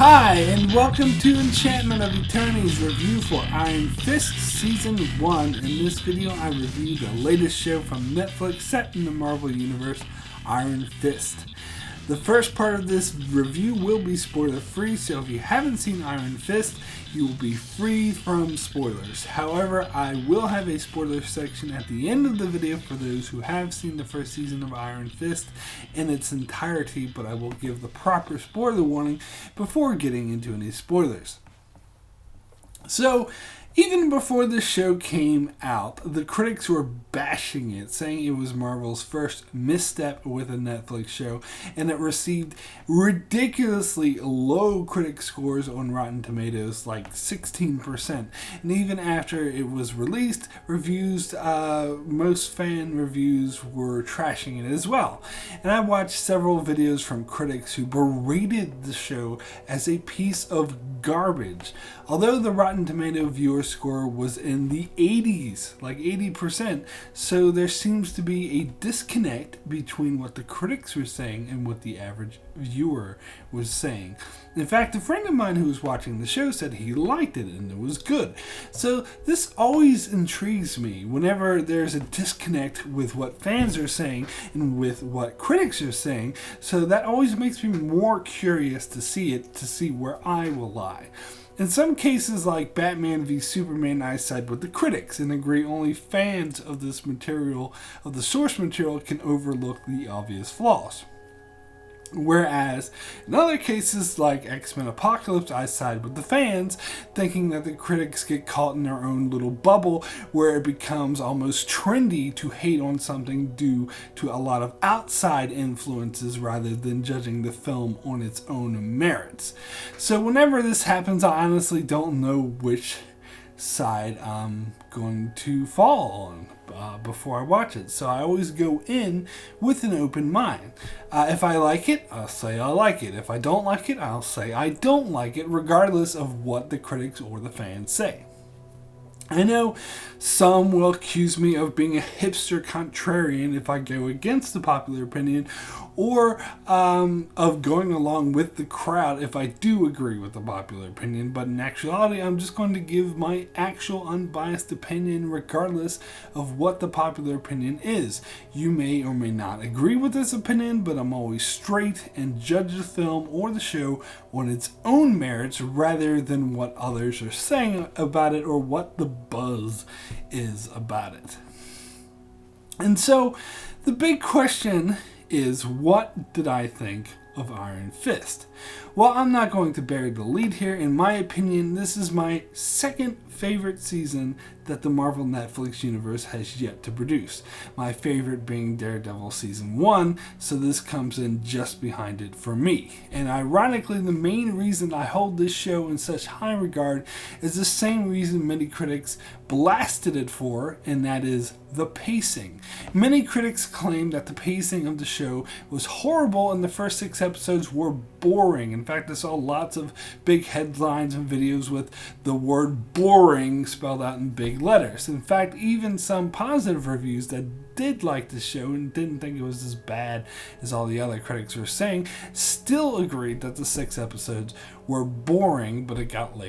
Hi, and welcome to Enchantment of Eternity's review for Iron Fist Season 1. In this video, I review the latest show from Netflix set in the Marvel Universe, Iron Fist. The first part of this review will be spoiler-free, so if you haven't seen Iron Fist, you will be free from spoilers. However, I will have a spoiler section at the end of the video for those who have seen the first season of Iron Fist in its entirety, but I will give the proper spoiler warning before getting into any spoilers. So, even before the show came out, the critics were bashing it, saying it was Marvel's first misstep with a Netflix show, and it received ridiculously low critic scores on Rotten Tomatoes, like 16%. And even after it was released, most fan reviews were trashing it as well. And I watched several videos from critics who berated the show as a piece of garbage. Although the Rotten Tomato viewer score was in the 80s, like 80%, so there seems to be a disconnect between what the critics were saying and what the average viewer was saying. In fact, a friend of mine who was watching the show said he liked it and it was good. So this always intrigues me whenever there's a disconnect with what fans are saying and with what critics are saying, so that always makes me more curious to see it, to see where I will lie. In some cases, like Batman v Superman, I side with the critics and agree only fans of this material, of the source material, can overlook the obvious flaws. Whereas in other cases like X-Men Apocalypse, I side with the fans, thinking that the critics get caught in their own little bubble where it becomes almost trendy to hate on something due to a lot of outside influences rather than judging the film on its own merits. So whenever this happens, I honestly don't know which side I'm going to fall on before I watch it. So I always go in with an open mind. If I like it, I'll say I like it. If I don't like it, I'll say I don't like it, regardless of what the critics or the fans say. I know some will accuse me of being a hipster contrarian if I go against the popular opinion, or of going along with the crowd if I do agree with the popular opinion. But in actuality, I'm just going to give my actual unbiased opinion regardless of what the popular opinion is. You may or may not agree with this opinion, but I'm always straight and judge the film or the show on its own merits rather than what others are saying about it or what the buzz is about it. And so the big question is, what did I think of Iron Fist? Well, I'm not going to bury the lead here. In my opinion, this is my second favorite season that the Marvel Netflix universe has yet to produce. My favorite being Daredevil Season 1, so this comes in just behind it for me. And ironically, the main reason I hold this show in such high regard is the same reason many critics blasted it for, and that is the pacing. Many critics claim that the pacing of the show was horrible and the first 6 episodes were boring. In fact, I saw lots of big headlines and videos with the word boring spelled out in big letters. In fact, even some positive reviews that did like the show and didn't think it was as bad as all the other critics were saying still agreed that the 6 episodes were boring, but it got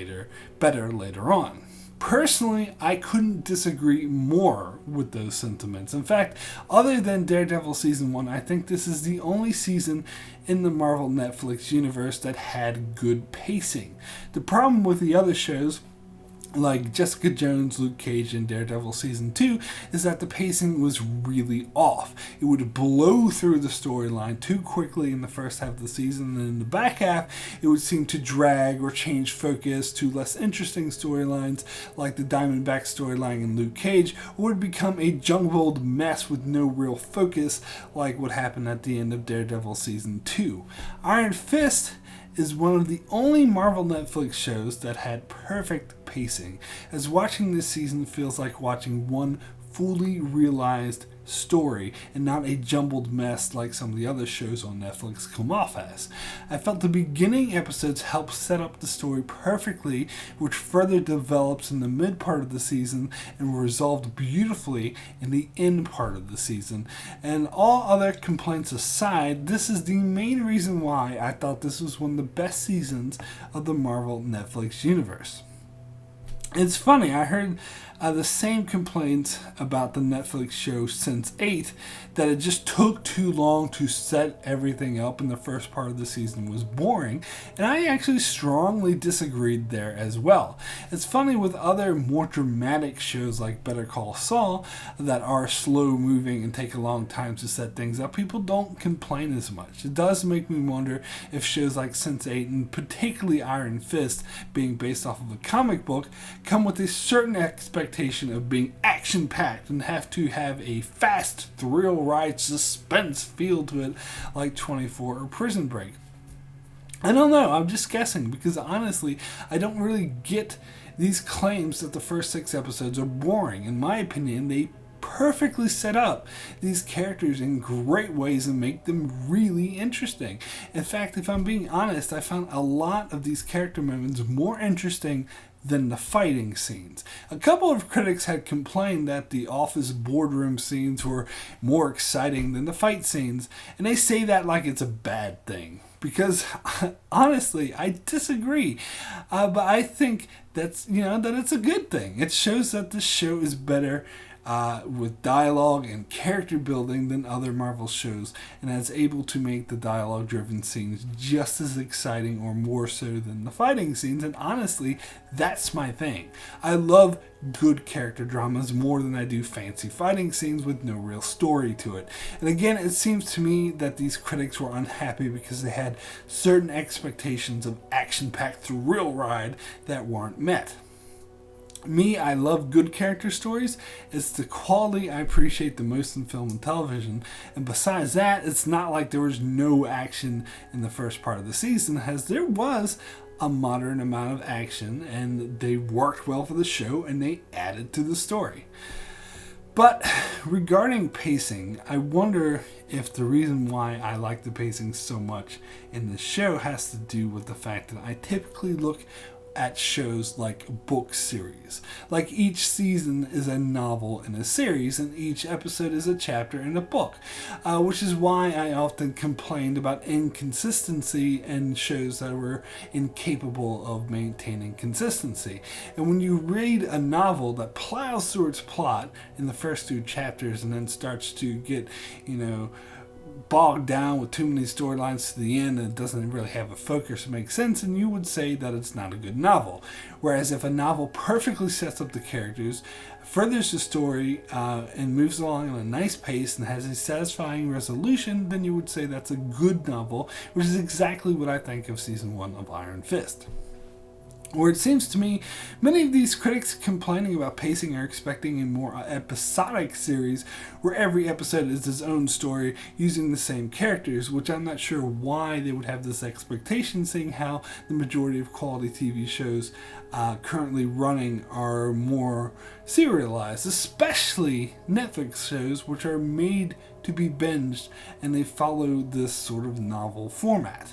better later on. Personally, I couldn't disagree more with those sentiments. In fact, other than Daredevil Season 1, I think this is the only season in the Marvel Netflix universe that had good pacing. The problem with the other shows, like Jessica Jones, Luke Cage, and Daredevil Season 2, is that the pacing was really off. It would blow through the storyline too quickly in the first half of the season, and in the back half, it would seem to drag or change focus to less interesting storylines, like the Diamondback storyline in Luke Cage, or would become a jumbled mess with no real focus, like what happened at the end of Daredevil Season 2. Iron Fist is one of the only Marvel Netflix shows that had perfect pacing, as watching this season feels like watching one fully realized story and not a jumbled mess like some of the other shows on Netflix come off as. I felt the beginning episodes helped set up the story perfectly, which further develops in the mid part of the season and were resolved beautifully in the end part of the season. And all other complaints aside, this is the main reason why I thought this was one of the best seasons of the Marvel Netflix universe. It's funny, I heard the same complaints about the Netflix show Sense8, that it just took too long to set everything up and the first part of the season was boring, and I actually strongly disagreed there as well. It's funny with other more dramatic shows like Better Call Saul that are slow moving and take a long time to set things up, people don't complain as much. It does make me wonder if shows like Sense8 and particularly Iron Fist, being based off of a comic book, come with a certain expectation of being action-packed and have to have a fast, thrill-ride suspense feel to it like 24 or Prison Break. I don't know, I'm just guessing, because honestly, I don't really get these claims that the first 6 episodes are boring. In my opinion, they perfectly set up these characters in great ways and make them really interesting. In fact, if I'm being honest, I found a lot of these character moments more interesting than the fighting scenes. A couple of critics had complained that the office boardroom scenes were more exciting than the fight scenes, and they say that like it's a bad thing. Because honestly, I disagree. But I think that it's a good thing. It shows that the show is better with dialogue and character building than other Marvel shows, and is able to make the dialogue driven scenes just as exciting or more so than the fighting scenes. And honestly, that's my thing. I love good character dramas more than I do fancy fighting scenes with no real story to it. And again, it seems to me that these critics were unhappy because they had certain expectations of action-packed thrill ride that weren't met. Me, I love good character stories. It's the quality I appreciate the most in film and television. And besides that, it's not like there was no action in the first part of the season, as there was a moderate amount of action, and they worked well for the show and they added to the story. But regarding pacing, I wonder if the reason why I like the pacing so much in this show has to do with the fact that I typically look at shows like book series. Like each season is a novel in a series, and each episode is a chapter in a book, which is why I often complained about inconsistency in shows that were incapable of maintaining consistency. And when you read a novel that plows through its plot in the first 2 chapters and then starts to get, bogged down with too many storylines to the end and it doesn't really have a focus to make sense, and you would say that it's not a good novel. Whereas if a novel perfectly sets up the characters, furthers the story, and moves along at a nice pace and has a satisfying resolution, then you would say that's a good novel, which is exactly what I think of season 1 of Iron Fist. Where it seems to me, many of these critics complaining about pacing are expecting a more episodic series where every episode is its own story using the same characters, which I'm not sure why they would have this expectation, seeing how the majority of quality TV shows currently running are more serialized, especially Netflix shows, which are made to be binged and they follow this sort of novel format.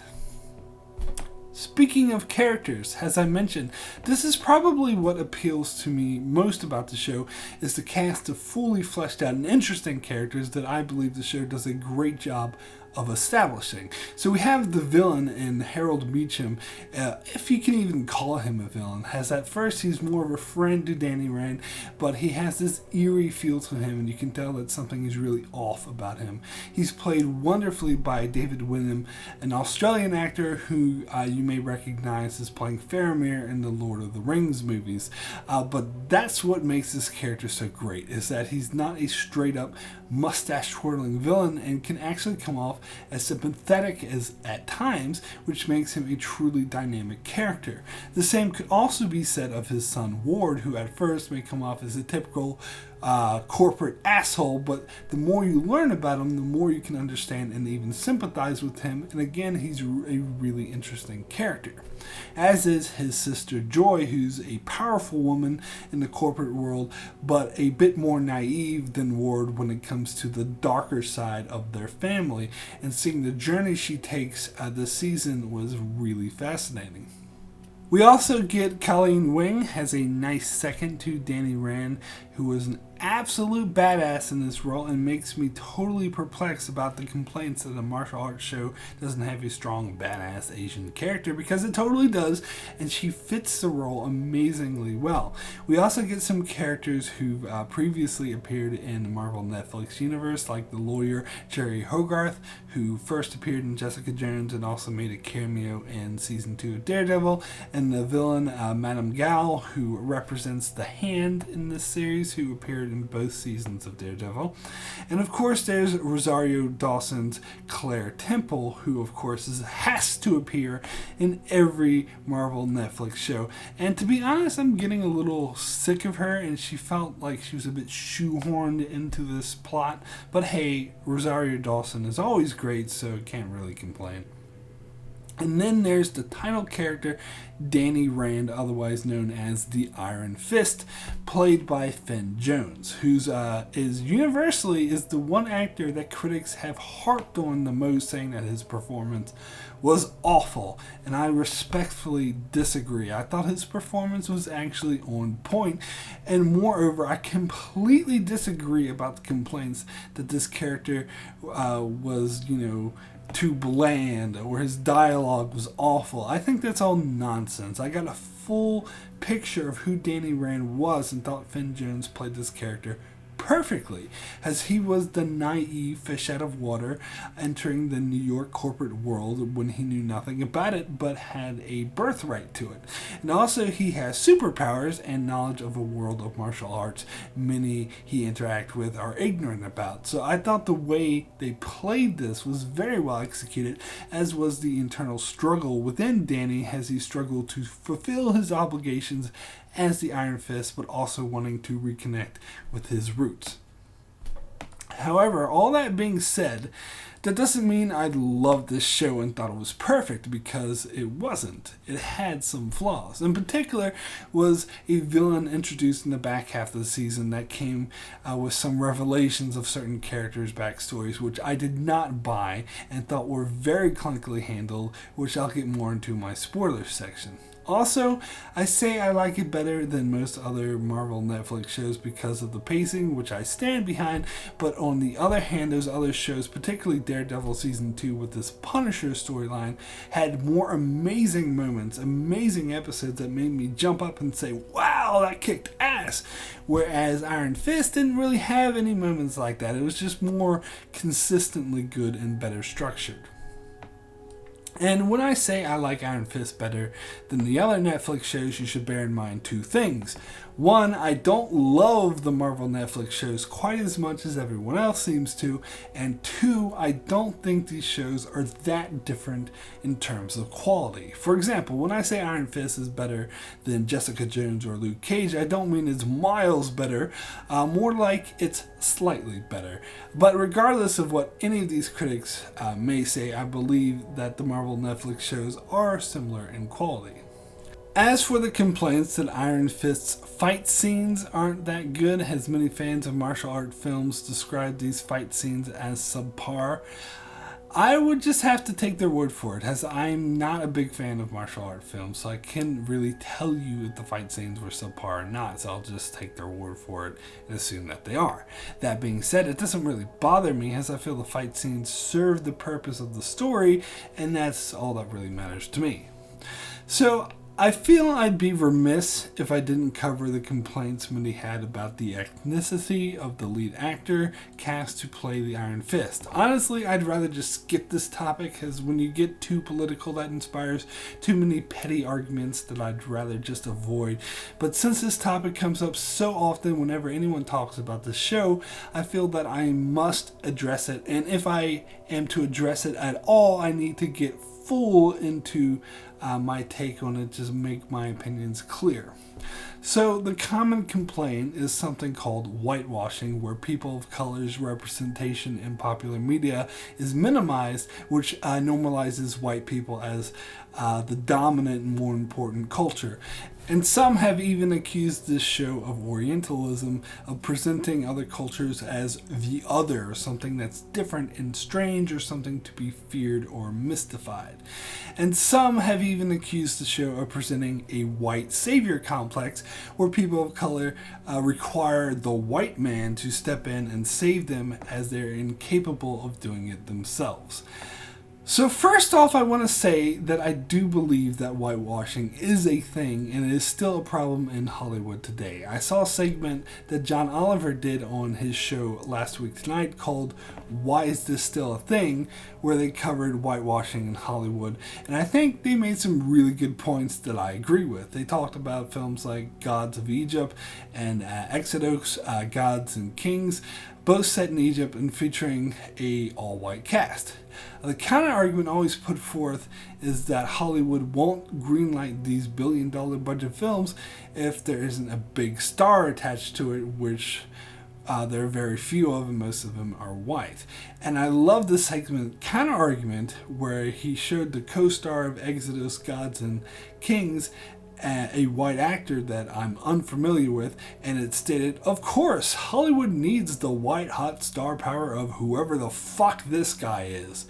Speaking of characters, as I mentioned, this is probably what appeals to me most about the show, is the cast of fully fleshed out and interesting characters that I believe the show does a great job of establishing. So we have the villain in Harold Meacham, if you can even call him a villain, as at first he's more of a friend to Danny Rand, but he has this eerie feel to him and you can tell that something is really off about him. He's played wonderfully by David Wenham, an Australian actor who you may recognize as playing Faramir in the Lord of the Rings movies. But that's what makes this character so great, is that he's not a straight up mustache twirling villain and can actually come off as sympathetic as at times, which makes him a truly dynamic character. The same could also be said of his son Ward, who at first may come off as a typical corporate asshole, but the more you learn about him, the more you can understand and even sympathize with him. And again, he's a really interesting character. As is his sister Joy, who's a powerful woman in the corporate world, but a bit more naive than Ward when it comes to the darker side of their family. And seeing the journey she takes this season was really fascinating. We also get Colleen Wing as a nice second to Danny Rand, who was an absolute badass in this role and makes me totally perplexed about the complaints that a martial arts show doesn't have a strong badass Asian character, because it totally does, and she fits the role amazingly well. We also get some characters who've previously appeared in the Marvel Netflix universe, like the lawyer Jerry Hogarth, who first appeared in Jessica Jones and also made a cameo in season 2 of Daredevil, and the villain Madame Gao, who represents the Hand in this series, who appeared in both seasons of Daredevil. And of course there's Rosario Dawson's Claire Temple, who of course has to appear in every Marvel Netflix show. And to be honest, I'm getting a little sick of her, and she felt like she was a bit shoehorned into this plot. But hey, Rosario Dawson is always great, so can't really complain. And then there's the title character, Danny Rand, otherwise known as the Iron Fist, played by Finn Jones, who's universally is the one actor that critics have harped on the most, saying that his performance was awful. And I respectfully disagree. I thought his performance was actually on point, and moreover, I completely disagree about the complaints that this character was, too bland, or his dialogue was awful. I think that's all nonsense. I got a full picture of who Danny Rand was and thought Finn Jones played this character perfectly, as he was the naive fish out of water entering the New York corporate world when he knew nothing about it but had a birthright to it. And also he has superpowers and knowledge of a world of martial arts many he interacts with are ignorant about. So I thought the way they played this was very well executed, as was the internal struggle within Danny as he struggled to fulfill his obligations as the Iron Fist, but also wanting to reconnect with his roots. However, all that being said, that doesn't mean I loved this show and thought it was perfect, because it wasn't. It had some flaws. In particular was a villain introduced in the back half of the season that came with some revelations of certain characters' backstories, which I did not buy and thought were very clunkily handled, which I'll get more into in my spoilers section. Also, I say I like it better than most other Marvel Netflix shows because of the pacing, which I stand behind, but on the other hand, those other shows, particularly Daredevil Season 2 with this Punisher storyline, had more amazing moments, amazing episodes that made me jump up and say, wow, that kicked ass! Whereas Iron Fist didn't really have any moments like that. It was just more consistently good and better structured. And when I say I like Iron Fist better than the other Netflix shows, you should bear in mind two things. One, I don't love the Marvel Netflix shows quite as much as everyone else seems to. And two, I don't think these shows are that different in terms of quality. For example, when I say Iron Fist is better than Jessica Jones or Luke Cage, I don't mean it's miles better, more like it's slightly better. But regardless of what any of these critics may say, I believe that the Marvel Netflix shows are similar in quality. As for the complaints that Iron Fist's fight scenes aren't that good, as many fans of martial art films describe these fight scenes as subpar, I would just have to take their word for it, as I'm not a big fan of martial art films, so I can't really tell you if the fight scenes were subpar or not, so I'll just take their word for it and assume that they are. That being said, it doesn't really bother me, as I feel the fight scenes serve the purpose of the story, and that's all that really matters to me. So I feel I'd be remiss if I didn't cover the complaints many had about the ethnicity of the lead actor cast to play the Iron Fist. Honestly, I'd rather just skip this topic, because when you get too political, that inspires too many petty arguments that I'd rather just avoid. But since this topic comes up so often whenever anyone talks about the show, I feel that I must address it, and if I am to address it at all, I need to get full into my take on it, just make my opinions clear. So the common complaint is something called whitewashing, where people of color's representation in popular media is minimized, which normalizes white people as the dominant and more important culture. And some have even accused this show of Orientalism, of presenting other cultures as the other, something that's different and strange, or something to be feared or mystified. And some have even accused the show of presenting a white savior complex, where people of color require the white man to step in and save them as they're incapable of doing it themselves. So first off, I want to say that I do believe that whitewashing is a thing and it is still a problem in Hollywood today. I saw a segment that John Oliver did on his show Last Week Tonight called Why Is This Still a Thing?, where they covered whitewashing in Hollywood, and I think they made some really good points that I agree with. They talked about films like Gods of Egypt and Exodus, Gods and Kings, both set in Egypt and featuring a all-white cast. The counter argument always put forth is that Hollywood won't greenlight these billion-dollar budget films if there isn't a big star attached to it, which there are very few of, and most of them are white. And I love this segment counter argument where he showed the co-star of Exodus, Gods and Kings, a white actor that I'm unfamiliar with, and it stated, of course, Hollywood needs the white hot star power of whoever the fuck this guy is.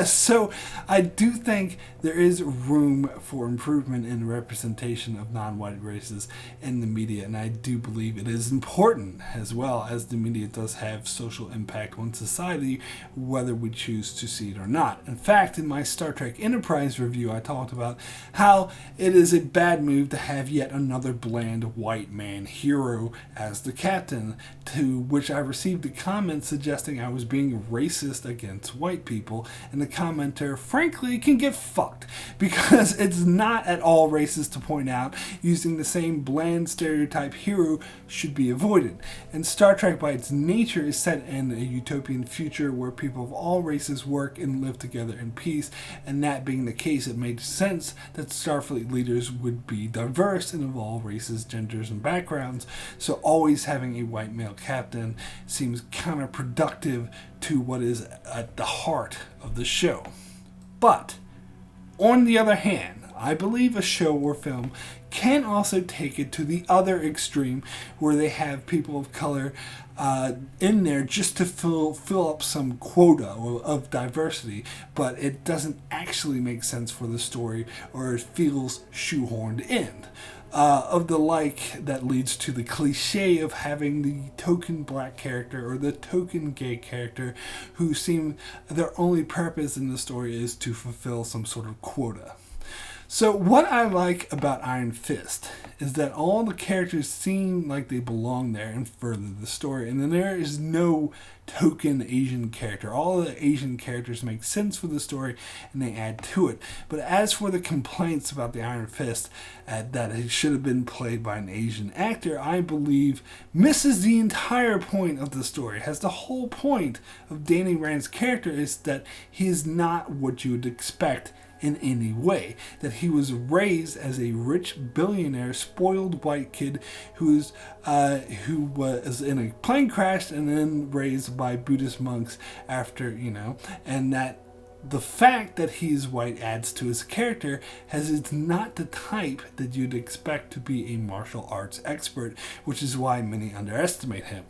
So I do think there is room for improvement in representation of non-white races in the media, and I do believe it is important, as well as the media does have social impact on society, whether we choose to see it or not. In fact, in my Star Trek Enterprise review, I talked about how it is a bad move to have yet another bland white man hero as the captain, to which I received a comment suggesting I was being racist against white people, and the commenter frankly can get fucked, because it's not at all racist to point out using the same bland stereotype hero should be avoided. And Star Trek by its nature is set in a utopian future where people of all races work and live together in peace, and that being the case, it made sense that Starfleet leaders would be diverse and of all races, genders, and backgrounds, so always having a white male captain seems counterproductive to what is at the heart of the show. But, on the other hand, I believe a show or film can also take it to the other extreme, where they have people of color in there just to fill up some quota of diversity, but it doesn't actually make sense for the story, or it feels shoehorned in. Of the like that leads to the cliche of having the token black character or the token gay character who seem their only purpose in the story is to fulfill some sort of quota. So what I like about Iron Fist is that all the characters seem like they belong there and further the story, and then there is no token Asian character. All the Asian characters make sense for the story and they add to it. But as for the complaints about the Iron Fist, that it should have been played by an Asian actor, I believe misses the entire point of the story. As the whole point of Danny Rand's character is that he is not what you would expect in any way. That he was raised as a rich billionaire, spoiled white kid who was in a plane crash and then raised by Buddhist monks after, and that the fact that he's white adds to his character, as it's not the type that you'd expect to be a martial arts expert, which is why many underestimate him.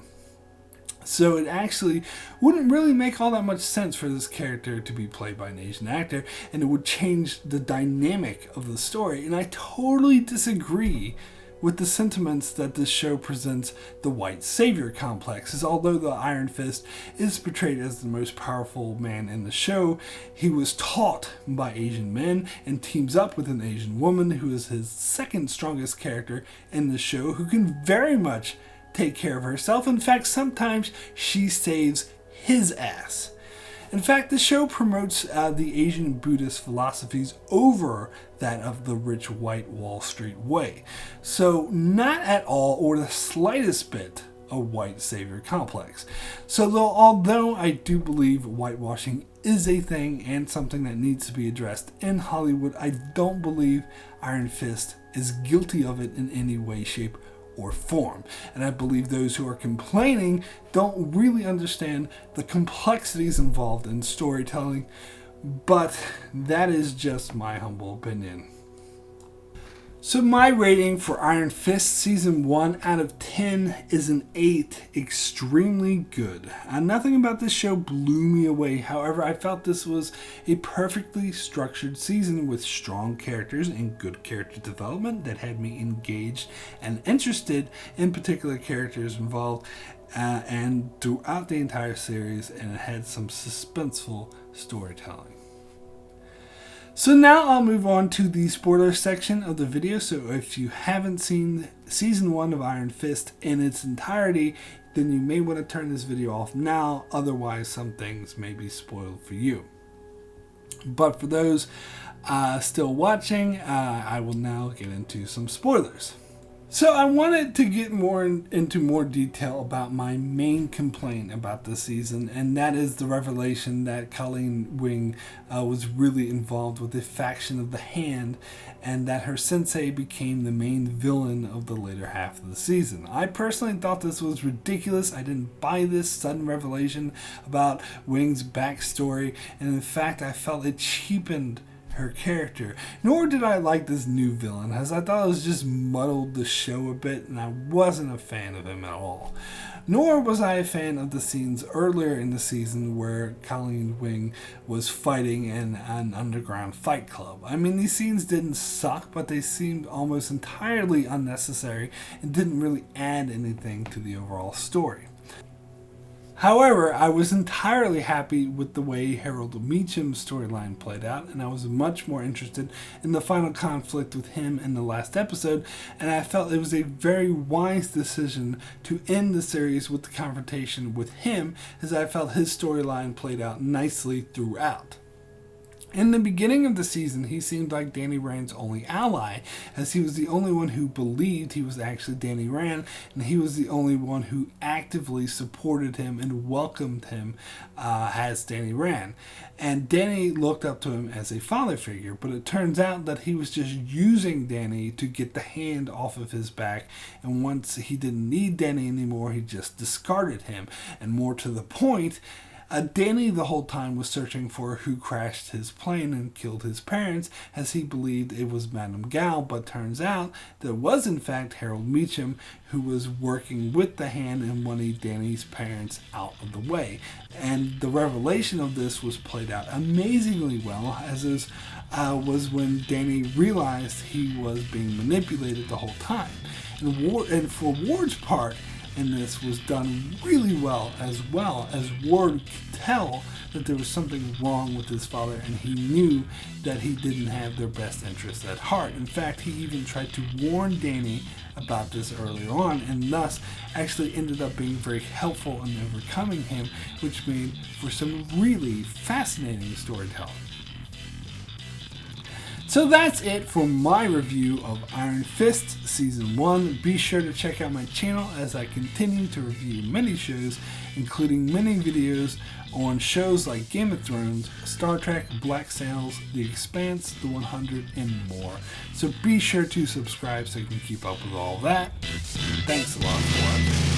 So it actually wouldn't really make all that much sense for this character to be played by an Asian actor, and it would change the dynamic of the story. And I totally disagree with the sentiments that this show presents the white savior complex, as although the Iron Fist is portrayed as the most powerful man in the show, he was taught by Asian men and teams up with an Asian woman who is his second strongest character in the show, who can very much take care of herself. In fact, sometimes she saves his ass. In fact, the show promotes the Asian Buddhist philosophies over that of the rich white Wall Street way. So not at all or the slightest bit a white savior complex. So although I do believe whitewashing is a thing and something that needs to be addressed in Hollywood. I don't believe Iron Fist is guilty of it in any way, shape, or form. And I believe those who are complaining don't really understand the complexities involved in storytelling, but that is just my humble opinion. So my rating for Iron Fist Season 1 out of 10 is an 8, extremely good. Nothing about this show blew me away. However, I felt this was a perfectly structured season with strong characters and good character development that had me engaged and interested in particular characters involved and throughout the entire series, and it had some suspenseful storytelling. So now I'll move on to the spoiler section of the video. So if you haven't seen Season 1 of Iron Fist in its entirety, then you may want to turn this video off now. Otherwise, some things may be spoiled for you. But for those still watching, I will now get into some spoilers. So I wanted to get into more detail about my main complaint about this season, and that is the revelation that Colleen Wing was really involved with the faction of the Hand, and that her sensei became the main villain of the later half of the season. I personally thought this was ridiculous. I didn't buy this sudden revelation about Wing's backstory, and in fact I felt it cheapened her character. Nor did I like this new villain, as I thought it was just muddled the show a bit, and I wasn't a fan of him at all. Nor was I a fan of the scenes earlier in the season where Colleen Wing was fighting in an underground fight club. I mean, these scenes didn't suck, but they seemed almost entirely unnecessary and didn't really add anything to the overall story. However, I was entirely happy with the way Harold Meacham's storyline played out, and I was much more interested in the final conflict with him in the last episode, and I felt it was a very wise decision to end the series with the confrontation with him, as I felt his storyline played out nicely throughout. In the beginning of the season, he seemed like Danny Rand's only ally, as he was the only one who believed he was actually Danny Rand, and he was the only one who actively supported him and welcomed him as Danny Rand. And Danny looked up to him as a father figure, but it turns out that he was just using Danny to get the Hand off of his back, and once he didn't need Danny anymore, he just discarded him. And more to the point, Danny the whole time was searching for who crashed his plane and killed his parents, as he believed it was Madame Gal, but turns out that it was in fact Harold Meacham who was working with the Hand and wanting Danny's parents out of the way. And the revelation of this was played out amazingly well, as it was when Danny realized he was being manipulated the whole time. And for Ward's part, and this was done really well as Ward could tell that there was something wrong with his father, and he knew that he didn't have their best interests at heart. In fact, he even tried to warn Danny about this earlier on, and thus actually ended up being very helpful in overcoming him, which made for some really fascinating storytelling. So that's it for my review of Iron Fist Season 1. Be sure to check out my channel as I continue to review many shows, including many videos on shows like Game of Thrones, Star Trek, Black Sails, The Expanse, The 100, and more. So be sure to subscribe so you can keep up with all that. Thanks a lot for watching.